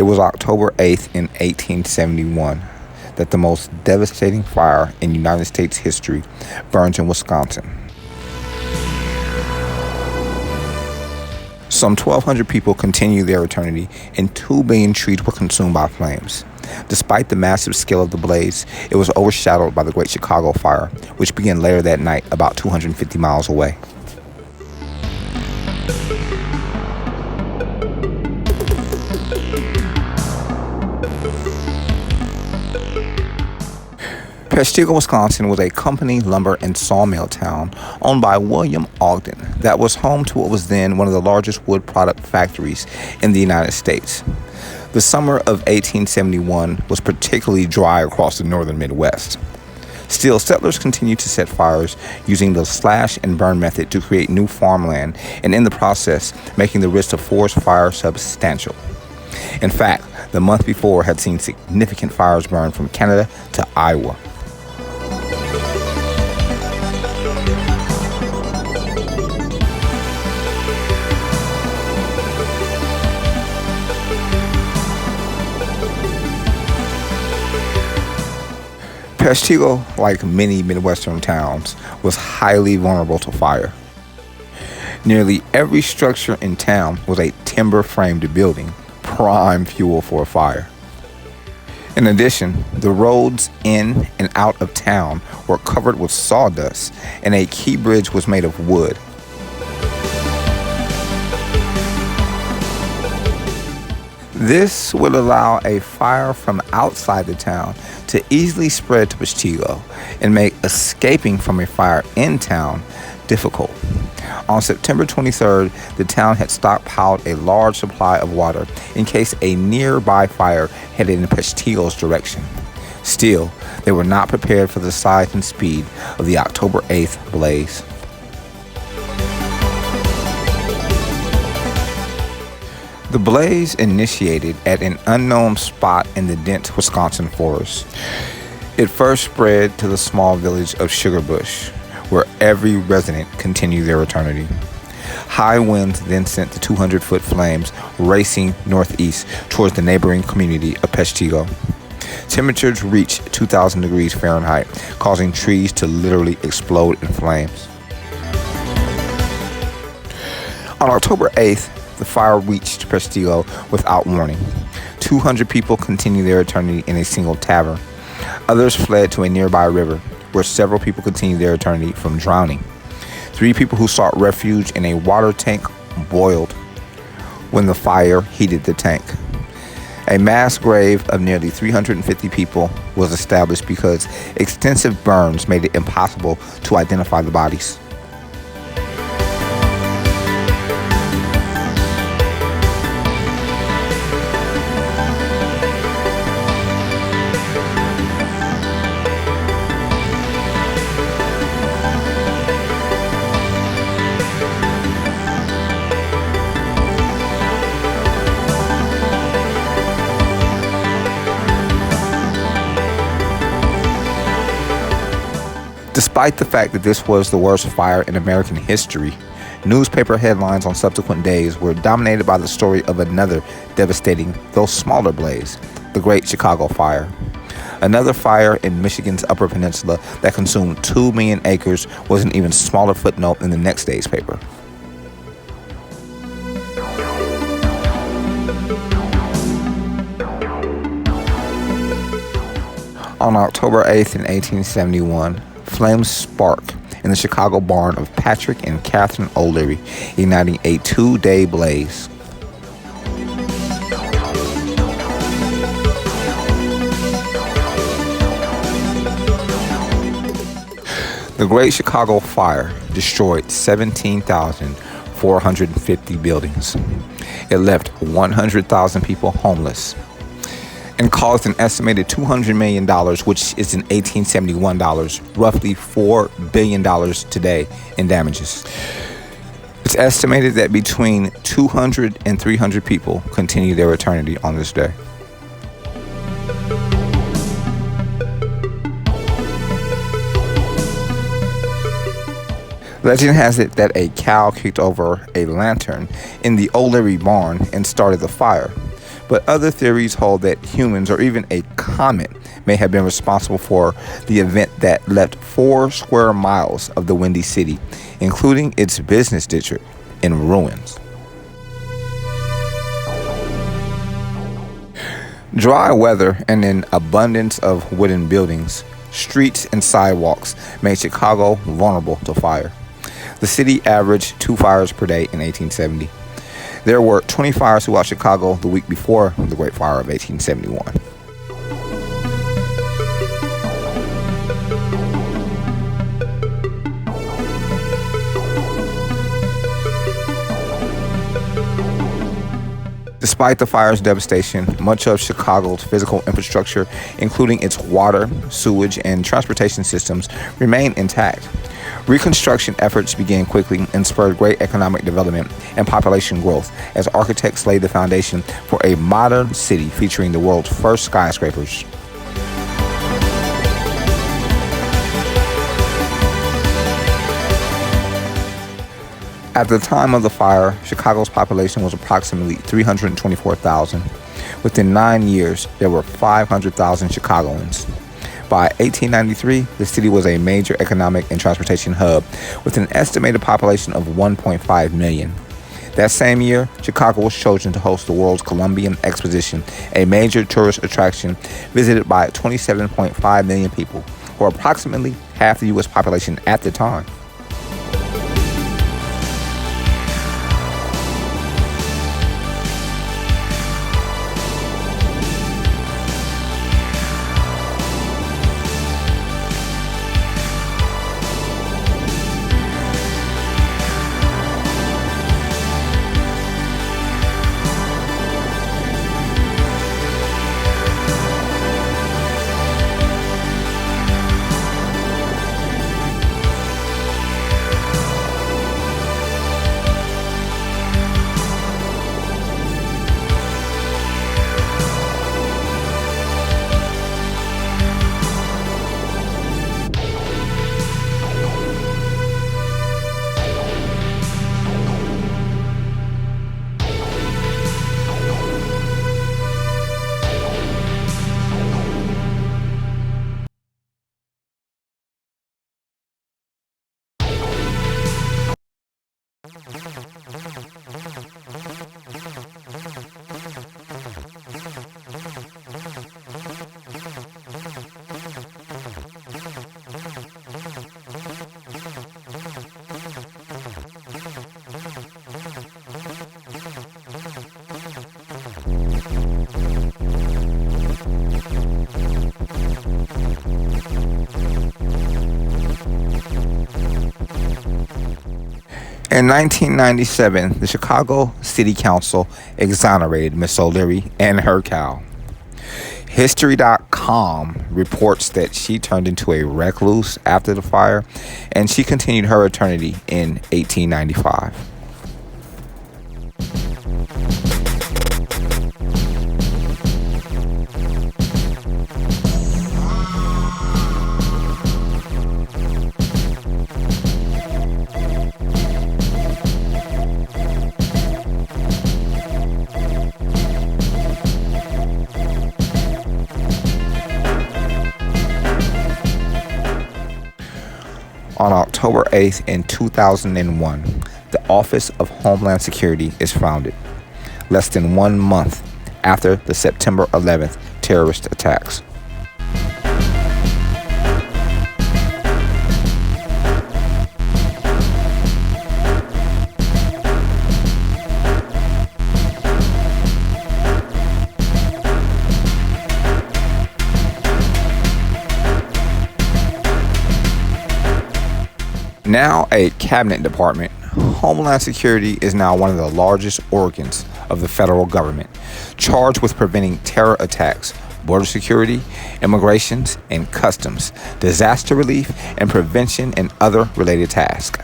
was October 8th in 1871 that the most devastating fire in United States history burns in Wisconsin. Some 1,200 people continued their eternity, and 2 billion trees were consumed by flames. Despite the massive scale of the blaze, it was overshadowed by the Great Chicago Fire, which began later that night about 250 miles away. Peshtigo, Wisconsin was a company, lumber, and sawmill town owned by William Ogden that was home to what was then one of the largest wood product factories in the United States. The summer of 1871 was particularly dry across the northern Midwest. Still, settlers continued to set fires using the slash and burn method to create new farmland, and in the process, making the risk of forest fire substantial. In fact, the month before had seen significant fires burn from Canada to Iowa. Peshtigo, like many Midwestern towns, was highly vulnerable to fire. Nearly every structure in town was a timber-framed building, prime fuel for a fire. In addition, the roads in and out of town were covered with sawdust, and a key bridge was made of wood. This would allow a fire from outside the town to easily spread to Peshtigo and make escaping from a fire in town difficult. On September 23rd, the town had stockpiled a large supply of water in case a nearby fire headed in Peshtigo's direction. Still, they were not prepared for the size and speed of the October 8th blaze. The blaze initiated at an unknown spot in the dense Wisconsin forest. It first spread to the small village of Sugarbush, where every resident continued their eternity. High winds then sent the 200-foot flames racing northeast towards the neighboring community of Peshtigo. Temperatures reached 2,000 degrees Fahrenheit, causing trees to literally explode in flames. On October 8th, the fire reached Peshtigo without warning. 200 people continued their eternity in a single tavern. Others fled to a nearby river, where several people continued their eternity from drowning. 3 people who sought refuge in a water tank boiled when the fire heated the tank. A mass grave of nearly 350 people was established because extensive burns made it impossible to identify the bodies. Despite the fact that this was the worst fire in American history, newspaper headlines on subsequent days were dominated by the story of another devastating, though smaller blaze, the Great Chicago Fire. Another fire in Michigan's Upper Peninsula that consumed 2 million acres was an even smaller footnote in the next day's paper. On October 8th in 1871, flames sparked in the Chicago barn of Patrick and Catherine O'Leary, igniting a 2-day blaze. The Great Chicago Fire destroyed 17,450 buildings. It left 100,000 people homeless and caused an estimated $200 million, which is in 1871 dollars, roughly $4 billion today in damages. It's estimated that between 200 and 300 people continue their eternity on this day. Legend has it that a cow kicked over a lantern in the O'Leary barn and started the fire. But other theories hold that humans or even a comet may have been responsible for the event that left 4 square miles of the Windy City, including its business district, in ruins. Dry weather and an abundance of wooden buildings, streets, and sidewalks made Chicago vulnerable to fire. The city averaged 2 fires per day in 1870. There were 20 fires throughout Chicago the week before the Great Fire of 1871. Despite the fire's devastation, much of Chicago's physical infrastructure, including its water, sewage, and transportation systems, remain intact. Reconstruction efforts began quickly and spurred great economic development and population growth as architects laid the foundation for a modern city featuring the world's first skyscrapers. At the time of the fire, Chicago's population was approximately 324,000. Within 9 years, there were 500,000 Chicagoans. By 1893, the city was a major economic and transportation hub with an estimated population of 1.5 million. That same year, Chicago was chosen to host the World's Columbian Exposition, a major tourist attraction visited by 27.5 million people, or approximately half the U.S. population at the time. In 1997, the Chicago City Council exonerated Miss O'Leary and her cow. History.com reports that she turned into a recluse after the fire, and she continued her eternity in 1895. On October 8th in 2001, the Office of Homeland Security is founded, less than 1 month after the September 11th terrorist attacks. Now a cabinet department, Homeland Security is now one of the largest organs of the federal government, charged with preventing terror attacks, border security, immigrations and customs, disaster relief, and prevention and other related tasks.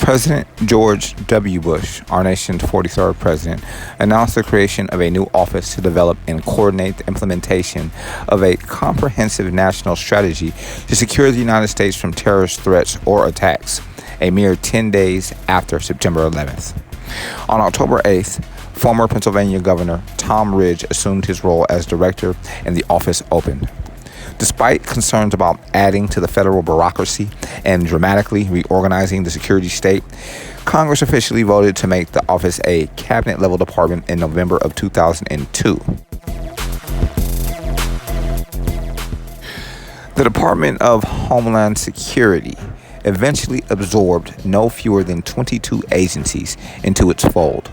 President George W. Bush, our nation's 43rd president, announced the creation of a new office to develop and coordinate the implementation of a comprehensive national strategy to secure the United States from terrorist threats or attacks, a mere 10 days after September 11th. On October 8th, former Pennsylvania Governor Tom Ridge assumed his role as director and the office opened. Despite concerns about adding to the federal bureaucracy and dramatically reorganizing the security state, Congress officially voted to make the office a cabinet-level department in November of 2002. The Department of Homeland Security eventually absorbed no fewer than 22 agencies into its fold.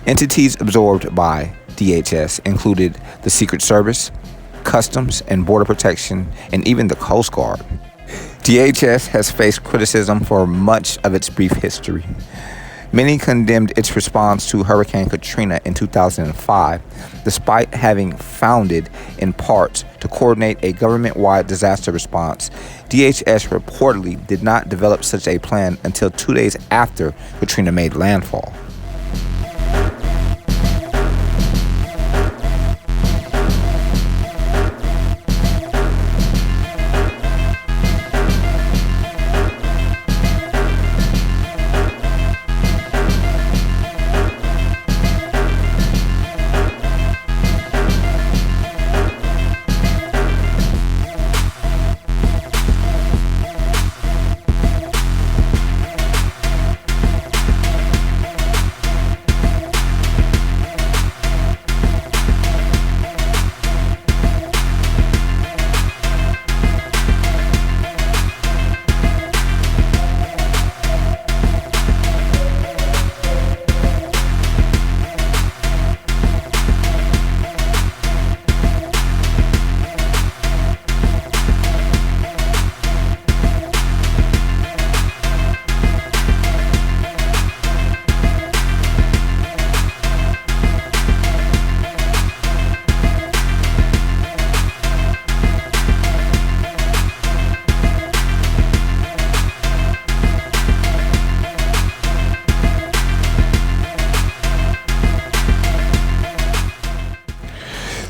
Entities absorbed by DHS included the Secret Service, Customs and Border Protection, and even the Coast Guard. DHS has faced criticism for much of its brief history. Many condemned its response to Hurricane Katrina in 2005, despite having founded in part to coordinate a government-wide disaster response. DHS reportedly did not develop such a plan until 2 days after Katrina made landfall.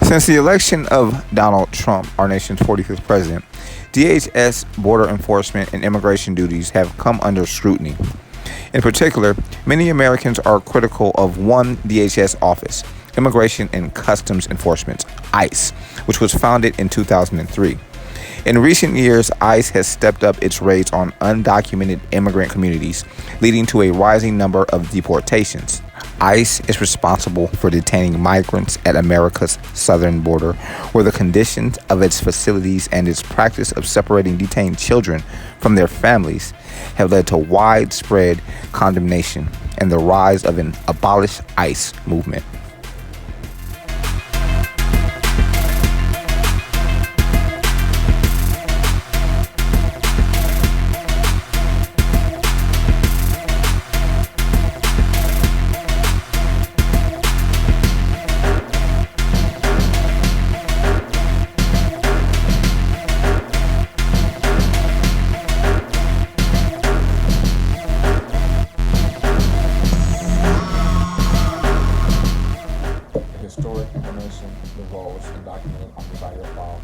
Since the election of Donald Trump, our nation's 45th president, DHS border enforcement and immigration duties have come under scrutiny. In particular, many Americans are critical of one DHS office, Immigration and Customs Enforcement, ICE, which was founded in 2003. In recent years, ICE has stepped up its raids on undocumented immigrant communities, leading to a rising number of deportations. ICE is responsible for detaining migrants at America's southern border, where the conditions of its facilities and its practice of separating detained children from their families have led to widespread condemnation and the rise of an abolish ICE movement. Historic information divulged and documented on the audio file.